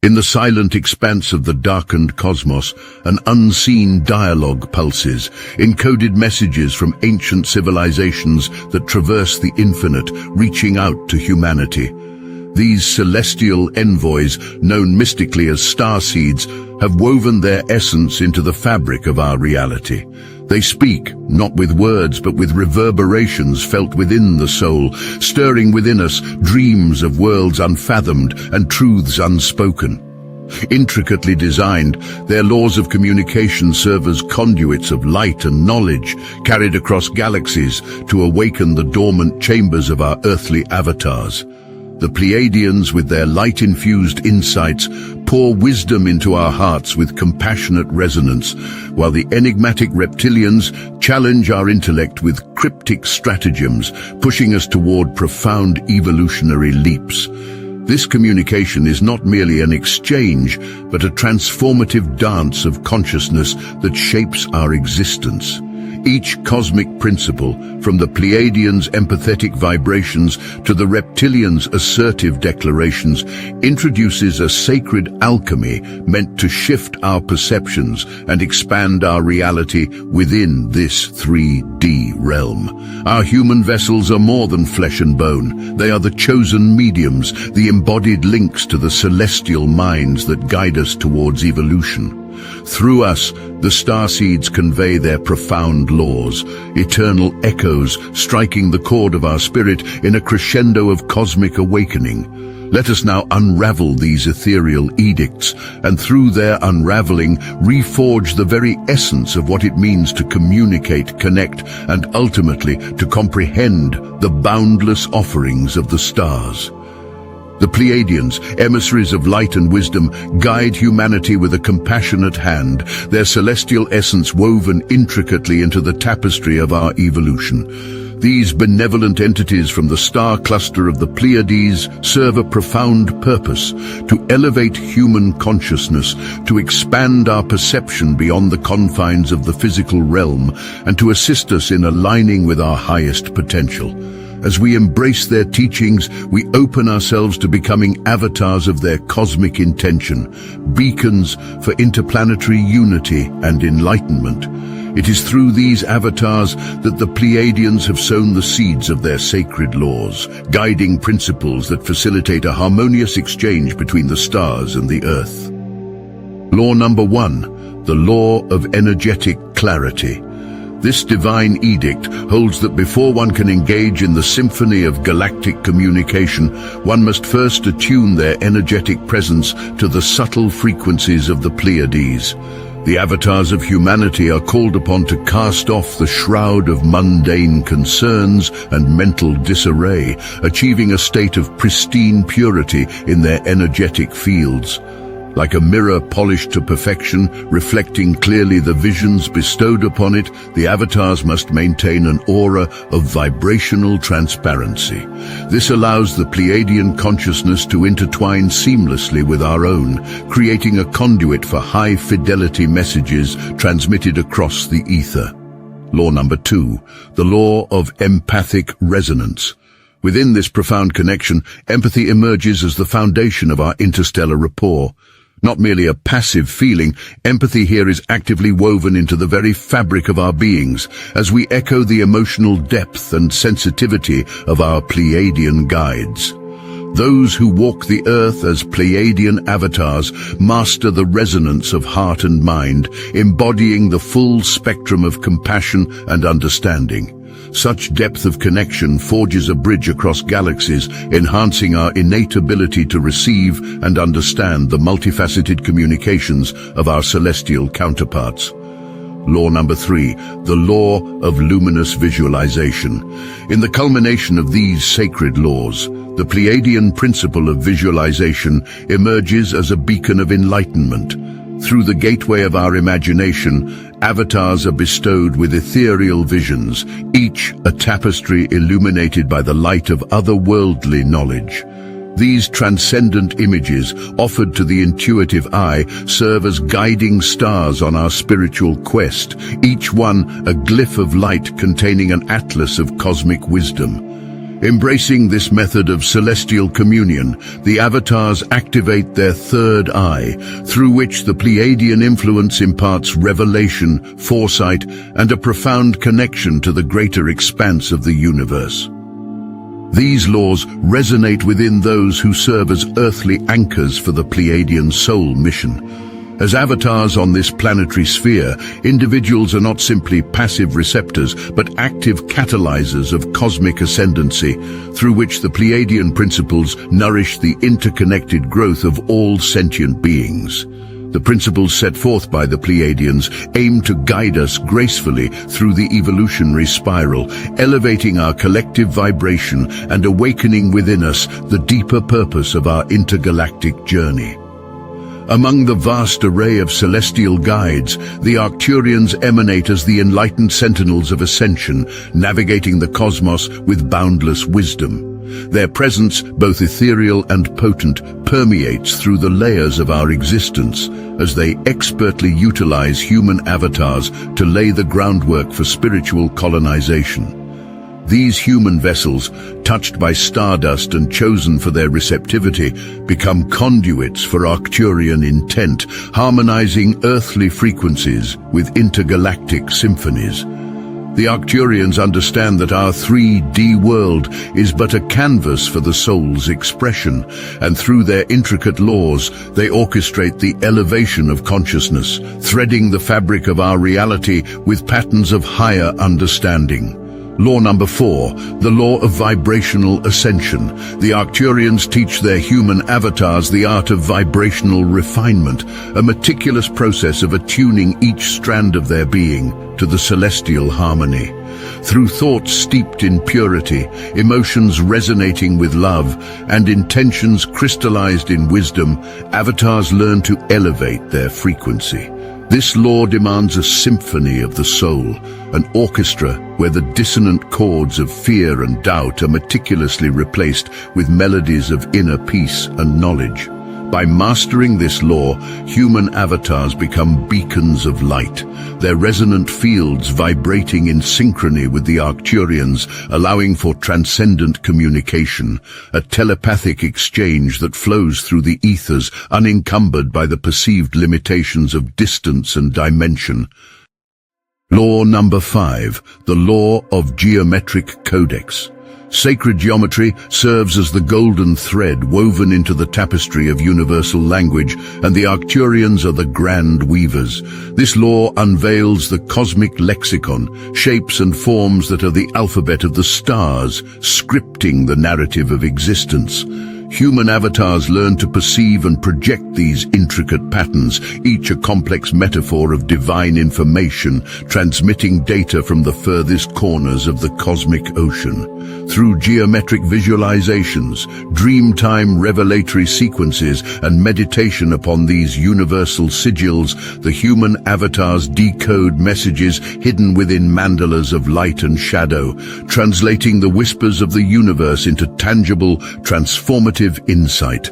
In the silent expanse of the darkened cosmos, an unseen dialogue pulses, encoded messages from ancient civilizations that traverse the infinite, reaching out to humanity. These celestial envoys, known mystically as starseeds, have woven their essence into the fabric of our reality. They speak, not with words, but with reverberations felt within the soul, stirring within us dreams of worlds unfathomed and truths unspoken. Intricately designed, their laws of communication serve as conduits of light and knowledge, carried across galaxies to awaken the dormant chambers of our earthly avatars. The Pleiadians, with their light-infused insights, pour wisdom into our hearts with compassionate resonance, while the enigmatic Reptilians challenge our intellect with cryptic stratagems, pushing us toward profound evolutionary leaps. This communication is not merely an exchange, but a transformative dance of consciousness that shapes our existence. Each cosmic principle, from the Pleiadians' empathetic vibrations to the Reptilians' assertive declarations, introduces a sacred alchemy meant to shift our perceptions and expand our reality within this 3D realm. Our human vessels are more than flesh and bone. They are the chosen mediums, the embodied links to the celestial minds that guide us towards evolution. Through us, the starseeds convey their profound laws, eternal echoes striking the chord of our spirit in a crescendo of cosmic awakening. Let us now unravel these ethereal edicts, and through their unraveling, reforge the very essence of what it means to communicate, connect, and ultimately to comprehend the boundless offerings of the stars. The Pleiadians, emissaries of light and wisdom, guide humanity with a compassionate hand, their celestial essence woven intricately into the tapestry of our evolution. These benevolent entities from the star cluster of the Pleiades serve a profound purpose: to elevate human consciousness, to expand our perception beyond the confines of the physical realm, and to assist us in aligning with our highest potential. As we embrace their teachings, we open ourselves to becoming avatars of their cosmic intention, beacons for interplanetary unity and enlightenment. It is through these avatars that the Pleiadians have sown the seeds of their sacred laws, guiding principles that facilitate a harmonious exchange between the stars and the earth. Law number 1, the law of energetic clarity. This divine edict holds that before one can engage in the symphony of galactic communication, one must first attune their energetic presence to the subtle frequencies of the Pleiades. The avatars of humanity are called upon to cast off the shroud of mundane concerns and mental disarray, achieving a state of pristine purity in their energetic fields. Like a mirror polished to perfection, reflecting clearly the visions bestowed upon it, the avatars must maintain an aura of vibrational transparency. This allows the Pleiadian consciousness to intertwine seamlessly with our own, creating a conduit for high-fidelity messages transmitted across the ether. Law number 2, the law of empathic resonance. Within this profound connection, empathy emerges as the foundation of our interstellar rapport. Not merely a passive feeling, empathy here is actively woven into the very fabric of our beings, as we echo the emotional depth and sensitivity of our Pleiadian guides. Those who walk the earth as Pleiadian avatars master the resonance of heart and mind, embodying the full spectrum of compassion and understanding. Such depth of connection forges a bridge across galaxies, enhancing our innate ability to receive and understand the multifaceted communications of our celestial counterparts. Law number 3, the law of luminous visualization. In the culmination of these sacred laws, the Pleiadian principle of visualization emerges as a beacon of enlightenment. Through the gateway of our imagination, avatars are bestowed with ethereal visions, each a tapestry illuminated by the light of otherworldly knowledge. These transcendent images, offered to the intuitive eye, serve as guiding stars on our spiritual quest, each one a glyph of light containing an atlas of cosmic wisdom. Embracing this method of celestial communion, the avatars activate their third eye, through which the Pleiadian influence imparts revelation, foresight, and a profound connection to the greater expanse of the universe. These laws resonate within those who serve as earthly anchors for the Pleiadian soul mission. As avatars on this planetary sphere, individuals are not simply passive receptors, but active catalyzers of cosmic ascendancy, through which the Pleiadian principles nourish the interconnected growth of all sentient beings. The principles set forth by the Pleiadians aim to guide us gracefully through the evolutionary spiral, elevating our collective vibration and awakening within us the deeper purpose of our intergalactic journey. Among the vast array of celestial guides, the Arcturians emanate as the enlightened sentinels of ascension, navigating the cosmos with boundless wisdom. Their presence, both ethereal and potent, permeates through the layers of our existence, as they expertly utilize human avatars to lay the groundwork for spiritual colonization. These human vessels, touched by stardust and chosen for their receptivity, become conduits for Arcturian intent, harmonizing earthly frequencies with intergalactic symphonies. The Arcturians understand that our 3D world is but a canvas for the soul's expression, and through their intricate laws, they orchestrate the elevation of consciousness, threading the fabric of our reality with patterns of higher understanding. Law number 4, the law of vibrational ascension. The Arcturians teach their human avatars the art of vibrational refinement, a meticulous process of attuning each strand of their being to the celestial harmony. Through thoughts steeped in purity, emotions resonating with love, and intentions crystallized in wisdom, avatars learn to elevate their frequency. This law demands a symphony of the soul, an orchestra where the dissonant chords of fear and doubt are meticulously replaced with melodies of inner peace and knowledge. By mastering this law, human avatars become beacons of light, their resonant fields vibrating in synchrony with the Arcturians, allowing for transcendent communication, a telepathic exchange that flows through the ethers, unencumbered by the perceived limitations of distance and dimension. Law number 5, the law of geometric codex. Sacred geometry serves as the golden thread woven into the tapestry of universal language, and the Arcturians are the grand weavers. This law unveils the cosmic lexicon, shapes and forms that are the alphabet of the stars, scripting the narrative of existence. Human avatars learn to perceive and project these intricate patterns, each a complex metaphor of divine information, transmitting data from the furthest corners of the cosmic ocean. Through geometric visualizations, dreamtime revelatory sequences, and meditation upon these universal sigils, the human avatars decode messages hidden within mandalas of light and shadow, translating the whispers of the universe into tangible, transformative insight.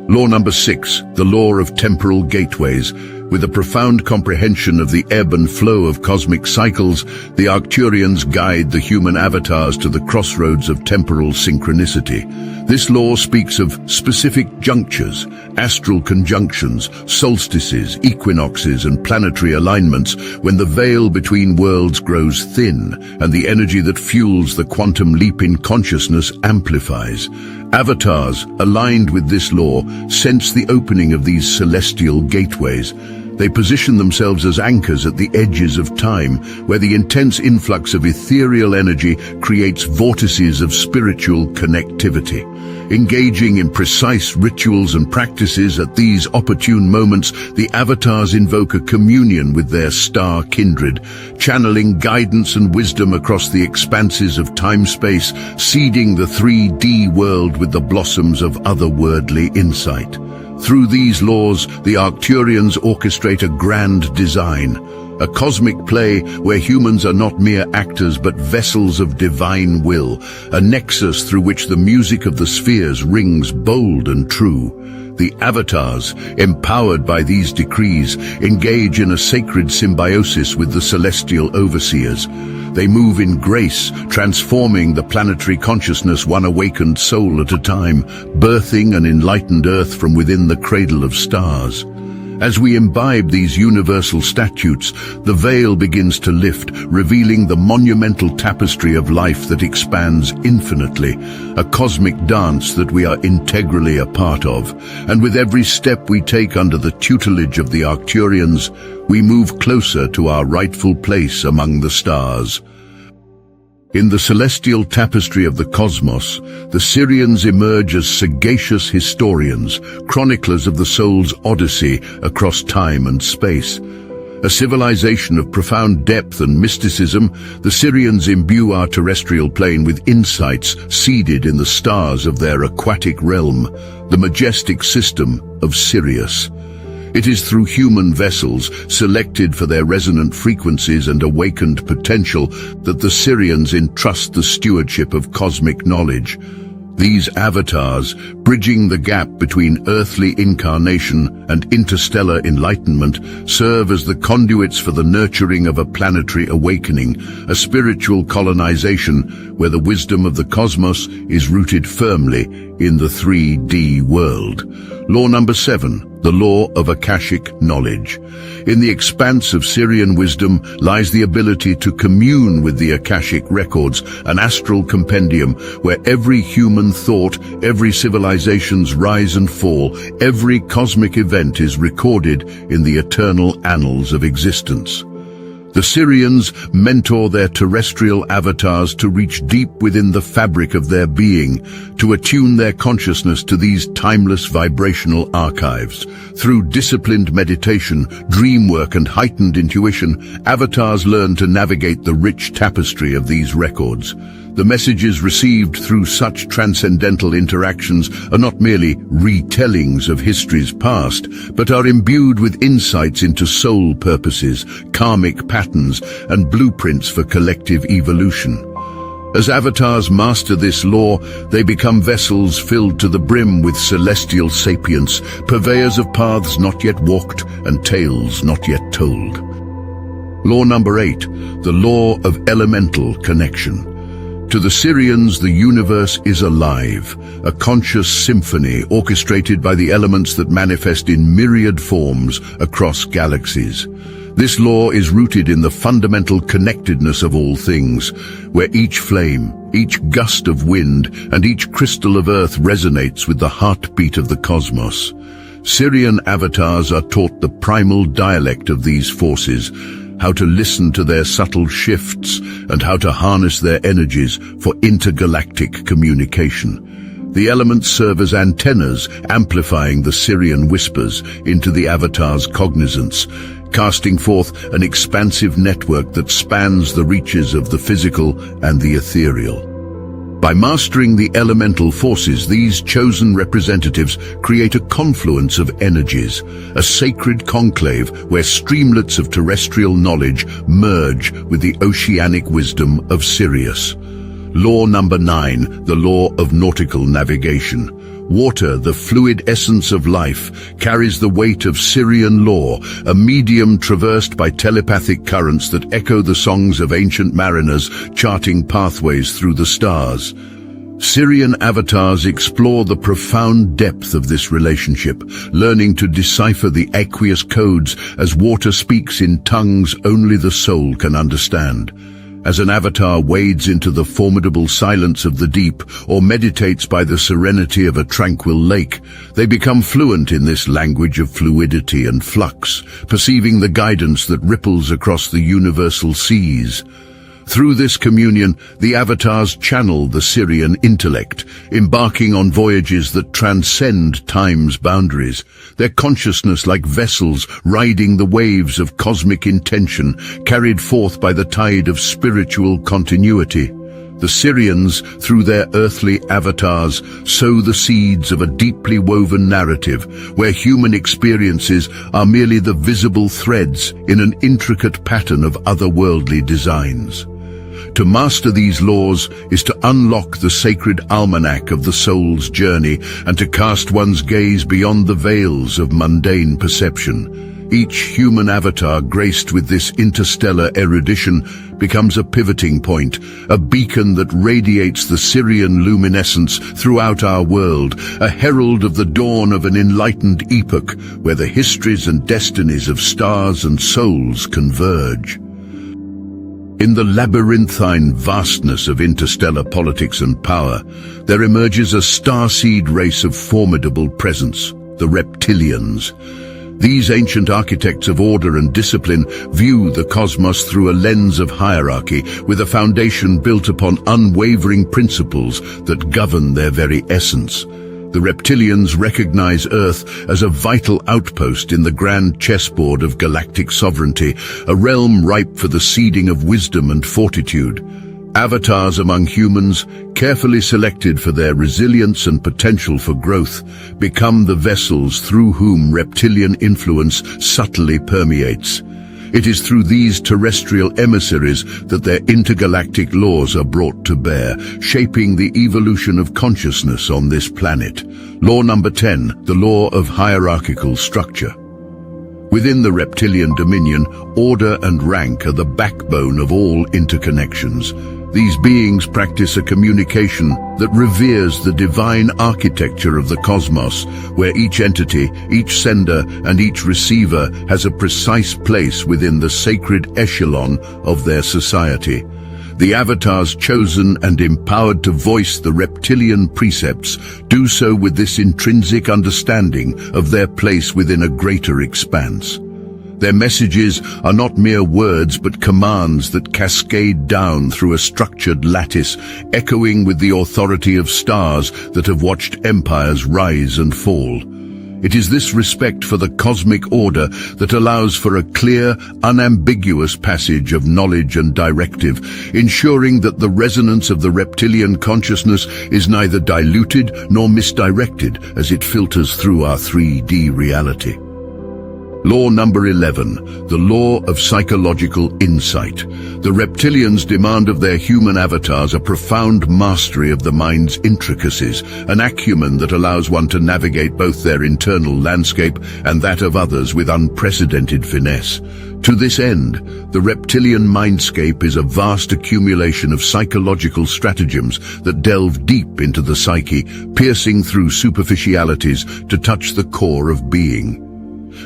Law number 6, the law of temporal gateways. With a profound comprehension of the ebb and flow of cosmic cycles, the Arcturians guide the human avatars to the crossroads of temporal synchronicity. This law speaks of specific junctures, astral conjunctions, solstices, equinoxes, and planetary alignments, when the veil between worlds grows thin and the energy that fuels the quantum leap in consciousness amplifies. Avatars, aligned with this law, sense the opening of these celestial gateways. They position themselves as anchors at the edges of time, where the intense influx of ethereal energy creates vortices of spiritual connectivity. Engaging in precise rituals and practices at these opportune moments, the avatars invoke a communion with their star kindred, channeling guidance and wisdom across the expanses of time-space, seeding the 3D world with the blossoms of otherworldly insight. Through these laws, the Arcturians orchestrate a grand design, a cosmic play where humans are not mere actors but vessels of divine will, a nexus through which the music of the spheres rings bold and true. The avatars, empowered by these decrees, engage in a sacred symbiosis with the celestial overseers. They move in grace, transforming the planetary consciousness one awakened soul at a time, birthing an enlightened earth from within the cradle of stars. As we imbibe these universal statutes, the veil begins to lift, revealing the monumental tapestry of life that expands infinitely, a cosmic dance that we are integrally a part of. And with every step we take under the tutelage of the Arcturians, we move closer to our rightful place among the stars. In the celestial tapestry of the cosmos, the Syrians emerge as sagacious historians, chroniclers of the soul's odyssey across time and space. A civilization of profound depth and mysticism, the Syrians imbue our terrestrial plane with insights seeded in the stars of their aquatic realm, the majestic system of Sirius. It is through human vessels, selected for their resonant frequencies and awakened potential, that the Syrians entrust the stewardship of cosmic knowledge. These avatars, bridging the gap between earthly incarnation and interstellar enlightenment, serve as the conduits for the nurturing of a planetary awakening, a spiritual colonization where the wisdom of the cosmos is rooted firmly in the 3D world. Law number 7. The law of Akashic knowledge. In the expanse of Syrian wisdom lies the ability to commune with the Akashic Records, an astral compendium where every human thought, every civilization's rise and fall, every cosmic event is recorded in the eternal annals of existence. The Syrians mentor their terrestrial avatars to reach deep within the fabric of their being, to attune their consciousness to these timeless vibrational archives. Through disciplined meditation, dream work, and heightened intuition, avatars learn to navigate the rich tapestry of these records. The messages received through such transcendental interactions are not merely retellings of history's past, but are imbued with insights into soul purposes, karmic patterns, and blueprints for collective evolution. As avatars master this law, they become vessels filled to the brim with celestial sapience, purveyors of paths not yet walked and tales not yet told. Law number 8, the law of elemental connection. To the Syrians, the universe is alive, a conscious symphony orchestrated by the elements that manifest in myriad forms across galaxies. This law is rooted in the fundamental connectedness of all things, where each flame, each gust of wind, and each crystal of earth resonates with the heartbeat of the cosmos. Syrian avatars are taught the primal dialect of these forces, how to listen to their subtle shifts, and how to harness their energies for intergalactic communication. The elements serve as antennas, amplifying the Syrian whispers into the avatar's cognizance, casting forth an expansive network that spans the reaches of the physical and the ethereal. By mastering the elemental forces, these chosen representatives create a confluence of energies, a sacred conclave where streamlets of terrestrial knowledge merge with the oceanic wisdom of Sirius. Law number 9, the law of nautical navigation. Water, the fluid essence of life, carries the weight of Syrian law, a medium traversed by telepathic currents that echo the songs of ancient mariners charting pathways through the stars. Syrian avatars explore the profound depth of this relationship, learning to decipher the aqueous codes as water speaks in tongues only the soul can understand. As an avatar wades into the formidable silence of the deep or meditates by the serenity of a tranquil lake, they become fluent in this language of fluidity and flux, perceiving the guidance that ripples across the universal seas. Through this communion, the avatars channel the Syrian intellect, embarking on voyages that transcend time's boundaries, their consciousness like vessels riding the waves of cosmic intention, carried forth by the tide of spiritual continuity. The Syrians, through their earthly avatars, sow the seeds of a deeply woven narrative where human experiences are merely the visible threads in an intricate pattern of otherworldly designs. To master these laws is to unlock the sacred almanac of the soul's journey and to cast one's gaze beyond the veils of mundane perception. Each human avatar graced with this interstellar erudition becomes a pivoting point, a beacon that radiates the Syrian luminescence throughout our world, a herald of the dawn of an enlightened epoch where the histories and destinies of stars and souls converge. In the labyrinthine vastness of interstellar politics and power, there emerges a starseed race of formidable presence, the Reptilians. These ancient architects of order and discipline view the cosmos through a lens of hierarchy, with a foundation built upon unwavering principles that govern their very essence. The Reptilians recognize Earth as a vital outpost in the grand chessboard of galactic sovereignty, a realm ripe for the seeding of wisdom and fortitude. Avatars among humans, carefully selected for their resilience and potential for growth, become the vessels through whom reptilian influence subtly permeates. It is through these terrestrial emissaries that their intergalactic laws are brought to bear, shaping the evolution of consciousness on this planet. Law number 10, the law of hierarchical structure. Within the reptilian dominion, order and rank are the backbone of all interconnections. These beings practice a communication that reveres the divine architecture of the cosmos, where each entity, each sender, and each receiver has a precise place within the sacred echelon of their society. The avatars chosen and empowered to voice the reptilian precepts do so with this intrinsic understanding of their place within a greater expanse. Their messages are not mere words but commands that cascade down through a structured lattice, echoing with the authority of stars that have watched empires rise and fall. It is this respect for the cosmic order that allows for a clear, unambiguous passage of knowledge and directive, ensuring that the resonance of the reptilian consciousness is neither diluted nor misdirected as it filters through our 3D reality. Law number 11, the law of psychological insight. The reptilians demand of their human avatars a profound mastery of the mind's intricacies, an acumen that allows one to navigate both their internal landscape and that of others with unprecedented finesse. To this end, the reptilian mindscape is a vast accumulation of psychological stratagems that delve deep into the psyche, piercing through superficialities to touch the core of being.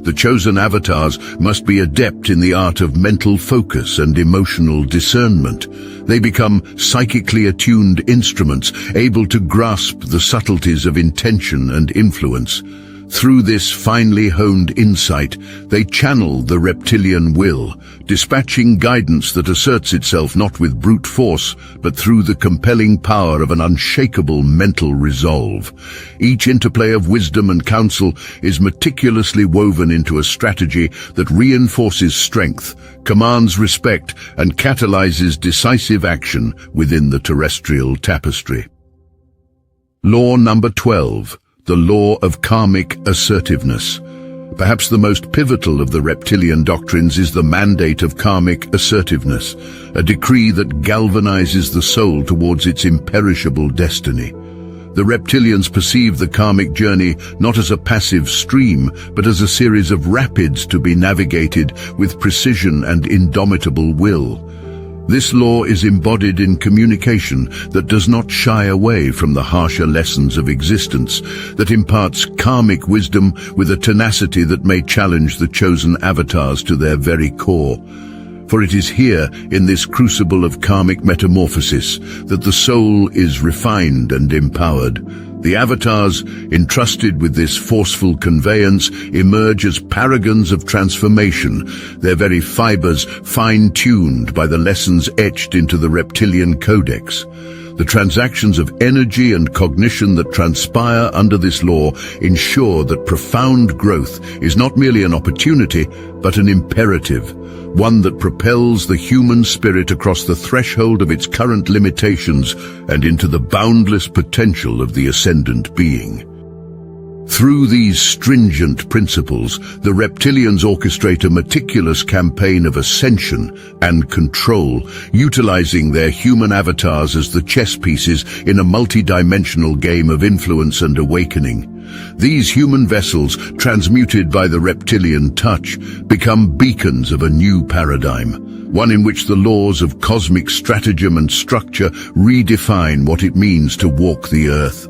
The chosen avatars must be adept in the art of mental focus and emotional discernment. They become psychically attuned instruments, able to grasp the subtleties of intention and influence. Through this finely honed insight, they channel the reptilian will, dispatching guidance that asserts itself not with brute force, but through the compelling power of an unshakable mental resolve. Each interplay of wisdom and counsel is meticulously woven into a strategy that reinforces strength, commands respect, and catalyzes decisive action within the terrestrial tapestry. Law number 12. The law of karmic assertiveness. Perhaps the most pivotal of the reptilian doctrines is the mandate of karmic assertiveness, a decree that galvanizes the soul towards its imperishable destiny. The reptilians perceive the karmic journey not as a passive stream, but as a series of rapids to be navigated with precision and indomitable will. This law is embodied in communication that does not shy away from the harsher lessons of existence, that imparts karmic wisdom with a tenacity that may challenge the chosen avatars to their very core. For it is here, in this crucible of karmic metamorphosis, that the soul is refined and empowered. The avatars, entrusted with this forceful conveyance, emerge as paragons of transformation, their very fibers fine-tuned by the lessons etched into the reptilian codex. The transactions of energy and cognition that transpire under this law ensure that profound growth is not merely an opportunity, but an imperative, one that propels the human spirit across the threshold of its current limitations and into the boundless potential of the ascendant being. Through these stringent principles, the Reptilians orchestrate a meticulous campaign of ascension and control, utilizing their human avatars as the chess pieces in a multi-dimensional game of influence and awakening. These human vessels, transmuted by the Reptilian touch, become beacons of a new paradigm, one in which the laws of cosmic stratagem and structure redefine what it means to walk the earth.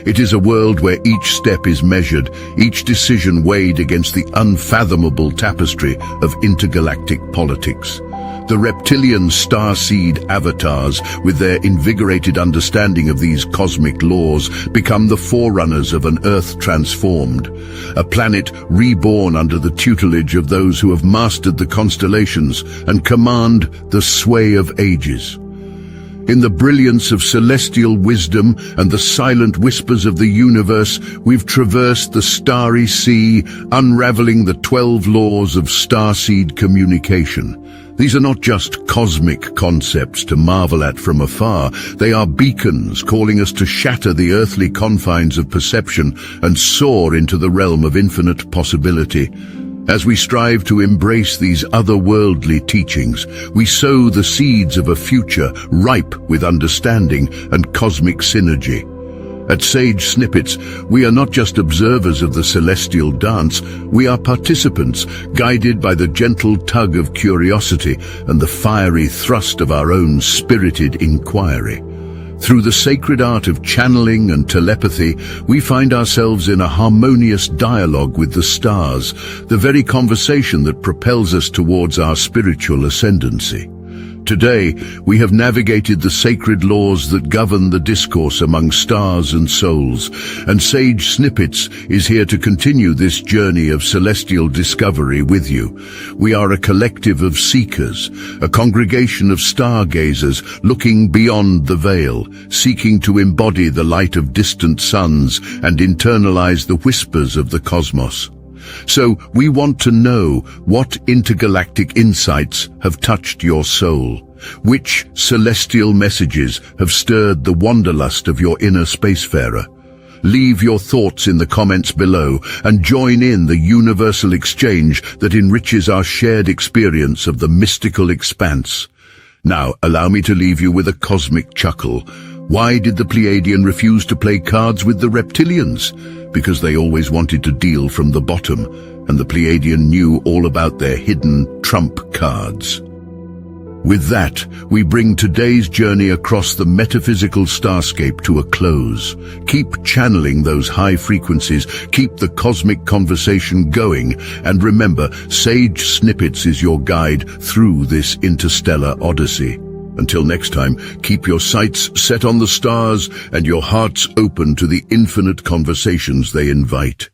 It is a world where each step is measured, each decision weighed against the unfathomable tapestry of intergalactic politics. The Reptilian starseed avatars, with their invigorated understanding of these cosmic laws, become the forerunners of an Earth transformed, a planet reborn under the tutelage of those who have mastered the constellations and command the sway of ages. In the brilliance of celestial wisdom and the silent whispers of the universe, we've traversed the starry sea, unraveling the 12 laws of starseed communication. These are not just cosmic concepts to marvel at from afar. They are beacons calling us to shatter the earthly confines of perception and soar into the realm of infinite possibility. As we strive to embrace these otherworldly teachings, we sow the seeds of a future ripe with understanding and cosmic synergy. At Sage Snippets, we are not just observers of the celestial dance, we are participants, guided by the gentle tug of curiosity and the fiery thrust of our own spirited inquiry. Through the sacred art of channeling and telepathy, we find ourselves in a harmonious dialogue with the stars, the very conversation that propels us towards our spiritual ascendancy. Today, we have navigated the sacred laws that govern the discourse among stars and souls, and Sage Snippets is here to continue this journey of celestial discovery with you. We are a collective of seekers, a congregation of stargazers looking beyond the veil, seeking to embody the light of distant suns and internalize the whispers of the cosmos. So we want to know what intergalactic insights have touched your soul, which celestial messages have stirred the wanderlust of your inner spacefarer. Leave your thoughts in the comments below and join in the universal exchange that enriches our shared experience of the mystical expanse. Now, allow me to leave you with a cosmic chuckle. Why did the Pleiadian refuse to play cards with the Reptilians? Because they always wanted to deal from the bottom, and the Pleiadian knew all about their hidden trump cards. With that, we bring today's journey across the metaphysical starscape to a close. Keep channeling those high frequencies, keep the cosmic conversation going, and remember, Sage Snippets is your guide through this interstellar odyssey. Until next time, keep your sights set on the stars and your hearts open to the infinite conversations they invite.